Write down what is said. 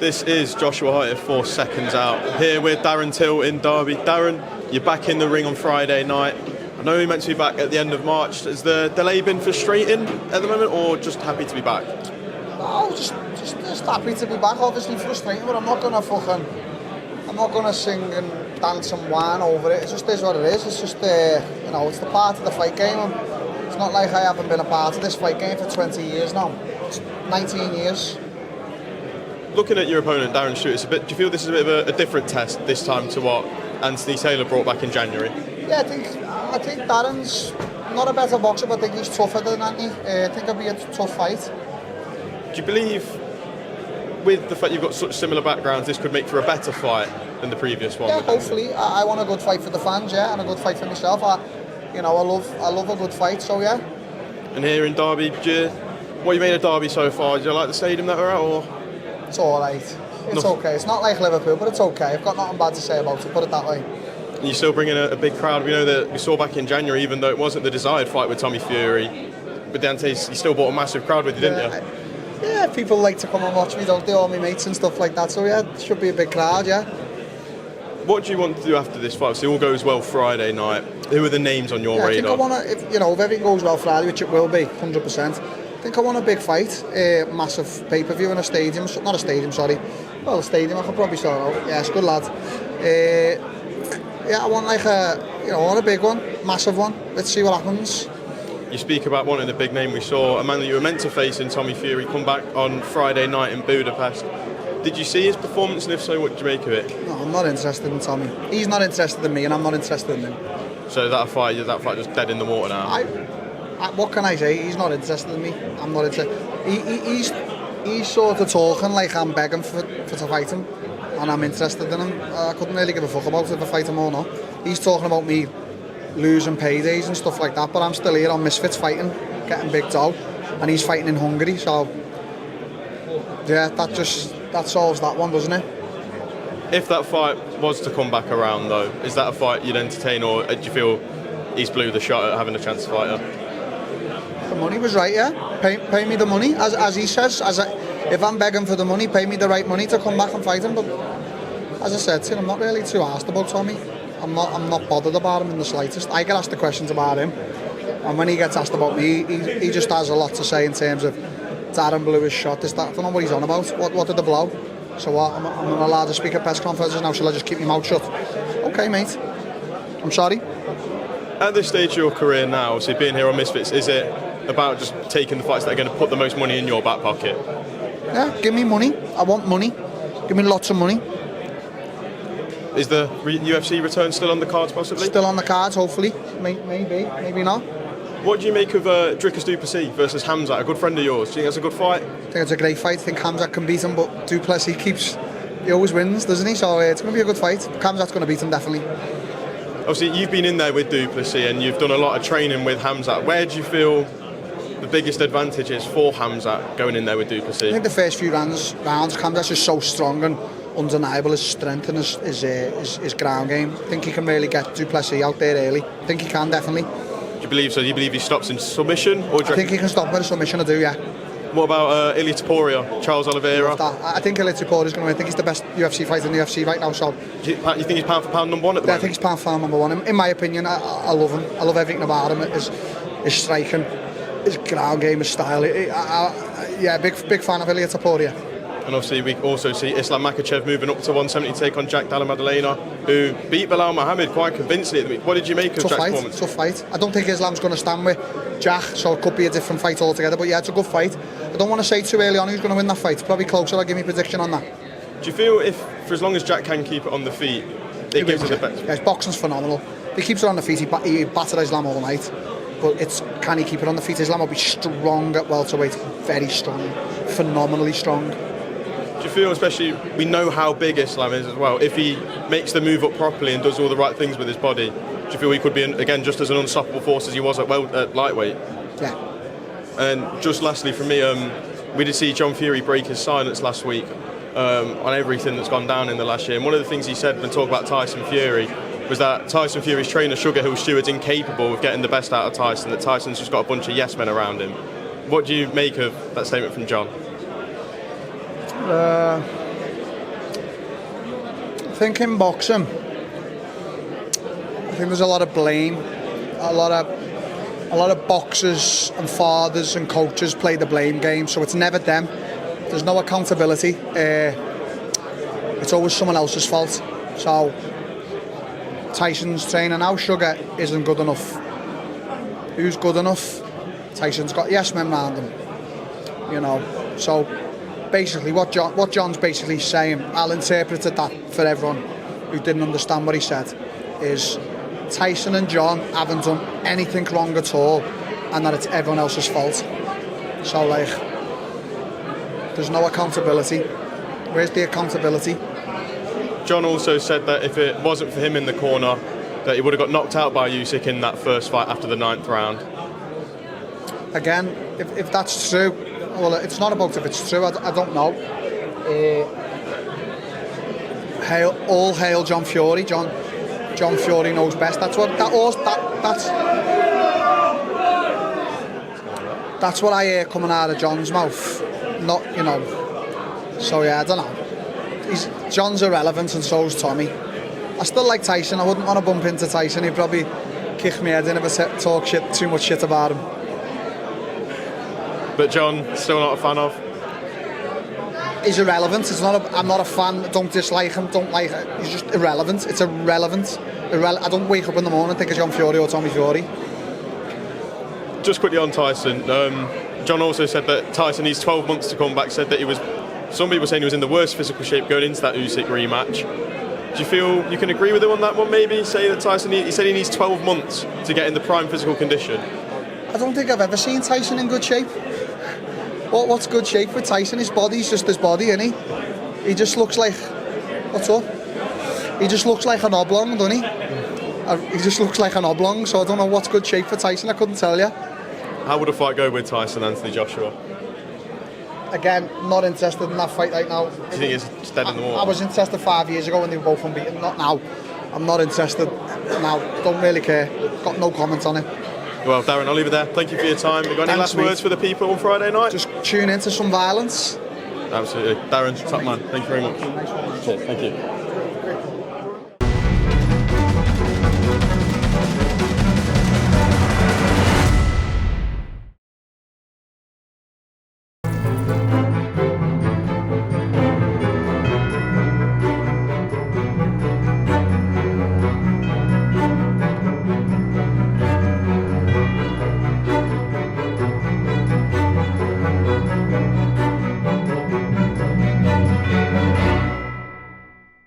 This is Joshua Hart, 4 seconds out. Here with Darren Till in Derby. Darren, you're back in the ring on Friday night. I know you're meant to be back at the end of March. Has the delay been frustrating at the moment, or just happy to be back? No, just happy to be back. Obviously frustrating, but I'm not gonna sing and dance and whine over it. It just is what it is. It's just it's the part of the fight game. It's not like I haven't been a part of this fight game for 20 years now. It's 19 years. Looking at your opponent, Darren Stewart, do you feel this is a bit of a different test this time to what Anthony Taylor brought back in January? Yeah, I think Darren's not a better boxer, but I think he's tougher than Anthony. I think it'll be a tough fight. Do you believe, with the fact you've got such similar backgrounds, this could make for a better fight than the previous one? Yeah, hopefully. I want a good fight for the fans, yeah, and a good fight for myself. I love a good fight, so yeah. And here in Derby, what you made of Derby so far? Do you like the stadium that we're at, or? It's all right. It's okay. It's not like Liverpool, but it's okay. I've got nothing bad to say about it, put it that way. And you're still bringing a big crowd. We know that we saw back in January, even though it wasn't the desired fight with Tommy Fury, but Dante, you still brought a massive crowd with you, didn't you? Yeah, people like to come and watch me, don't they? All my mates and stuff like that. So yeah, it should be a big crowd, yeah. What do you want to do after this fight? So it all goes well Friday night. Who are the names on your radar? I think I want to, if everything goes well Friday, which it will be, 100%. I think I want a big fight, massive pay-per-view in a stadium, not a stadium, sorry. Well, a stadium, I could probably start out. Yes, good lad. I want a big one, massive one. Let's see what happens. You speak about wanting a big name. We saw a man that you were meant to face in Tommy Fury come back on Friday night in Budapest. Did you see his performance, and if so, what did you make of it? No, I'm not interested in Tommy. He's not interested in me, and I'm not interested in him. So that fight just dead in the water now? What can I say? He's not interested in me. I'm not interested. He's sort of talking like I'm begging for to fight him, and I'm interested in him. I couldn't really give a fuck about if I fight him or not. He's talking about me losing paydays and stuff like that, but I'm still here on Misfits fighting, getting big dough, and he's fighting in Hungary. So yeah, that solves that one, doesn't it? If that fight was to come back around, though, is that a fight you'd entertain, or do you feel he's blew the shot at having a chance to fight her? The money was right, yeah. Pay me the money, as he says. If I'm begging for the money, pay me the right money to come back and fight him. But as I said to him, I'm not really too asked about Tommy. I'm not bothered about him in the slightest. I get asked the questions about him, and when he gets asked about me, he just has a lot to say in terms of Darren blew his shot. I don't know what he's on about. What did the blow? So what? I'm not allowed to speak at press conferences now. Shall I just keep my mouth shut? Okay, mate. I'm sorry. At this stage of your career now, so being here on Misfits, is it about just taking the fights that are going to put the most money in your back pocket? Yeah, give me money. I want money. Give me lots of money. Is the UFC return still on the cards, possibly? Still on the cards, hopefully. Maybe not. What do you make of Dricus du Plessis versus Hamzat, a good friend of yours? Do you think that's a good fight? I think it's a great fight. I think Hamzat can beat him, but du Plessis he always wins, doesn't he? So it's going to be a good fight. Hamzat's going to beat him, definitely. Obviously, you've been in there with du Plessis and you've done a lot of training with Hamzat. Where do you feel the biggest advantage is for Hamzat going in there with du Plessis? I think the first few rounds Hamzat's just so strong and undeniable, his strength and his ground game. I think he can really get du Plessis out there early. I think he can, definitely. Do you believe so? Do you believe he stops in submission? Or I think he can stop with a submission, I do, yeah. What about Ilia Topuria, Charles Oliveira? I think Ilia Topuria is going to win. I think he's the best UFC fighter in the UFC right now. So, you think he's pound for pound number one at the moment? I think he's pound for pound number one. In my opinion, I love him. I love everything about him. His striking, his ground game, his style. Big fan of Ilia Topuria. And obviously we also see Islam Makhachev moving up to 170 to take on Jack Della Maddalena, who beat Belal Muhammad quite convincingly. What did you make of Jack's performance? Tough fight. I don't think Islam's going to stand with Jack, so it could be a different fight altogether. But yeah, it's a good fight. I don't want to say too early on who's going to win that fight. It's probably closer. I'll give me a prediction on that. Do you feel for as long as Jack can keep it on the feet, it gives it the best? Yeah, his boxing's phenomenal. If he keeps it on the feet, he battered Islam all night. But can he keep it on the feet? Islam will be strong at welterweight, very strong, phenomenally strong. Do you feel, especially, we know how big Islam is as well, if he makes the move up properly and does all the right things with his body, do you feel he could be, again, just as an unstoppable force as he was at lightweight? Yeah. And just lastly from me, we did see John Fury break his silence last week on everything that's gone down in the last year. And one of the things he said when talking about Tyson Fury was that Tyson Fury's trainer, SugarHill Steward's incapable of getting the best out of Tyson, that Tyson's just got a bunch of yes men around him. What do you make of that statement from John? think in boxing, I think there's a lot of blame. A lot of boxers and fathers and coaches play the blame game, so it's never them. There's no accountability. It's always someone else's fault. So Tyson's training now, Sugar isn't good enough. Who's good enough? Tyson's got yes men around him. You know. So basically, what John's basically saying, I'll interpret that for everyone who didn't understand what he said, is Tyson and John haven't done anything wrong at all, and that it's everyone else's fault. So like, there's no accountability. Where's the accountability? John also said that if it wasn't for him in the corner, that he would have got knocked out by Usyk in that first fight after the 9th round. Again, if that's true, well, it's not about if it's true. I don't know. All hail John Fury. John Fury knows best. That's what that's what I hear coming out of John's mouth. Not, you know. So yeah, I don't know. John's irrelevant and so's Tommy. I still like Tyson. I wouldn't want to bump into Tyson. He'd probably kick me head in if I talk too much shit about him. But John, still not a fan of? He's irrelevant. I'm not a fan. Don't dislike him. Don't like it. He's just irrelevant. It's irrelevant. I don't wake up in the morning and think of John Fury or Tommy Fury. Just quickly on Tyson. John also said that Tyson needs 12 months to come back. Said that some people were saying he was in the worst physical shape going into that Usyk rematch. Do you feel you can agree with him on that one? Maybe say that Tyson. He said he needs 12 months to get in the prime physical condition. I don't think I've ever seen Tyson in good shape. What's good shape with Tyson? His body's just his body, isn't he? He just looks like... What's up? He just looks like an oblong, doesn't he? He just looks like an oblong, so I don't know what's good shape for Tyson. I couldn't tell you. How would a fight go with Tyson, Anthony Joshua? Again, not interested in that fight right now. Do you think it's dead in the water? I was interested 5 years ago when they were both unbeaten. Not now. I'm not interested now. Don't really care. Got no comment on it. Well, Darren, I'll leave it there. Thank you for your time. You got any last words for the people on Friday night? Just tune into some violence. Absolutely. Darren, top man. Thank you very much. Cheers. Thank you.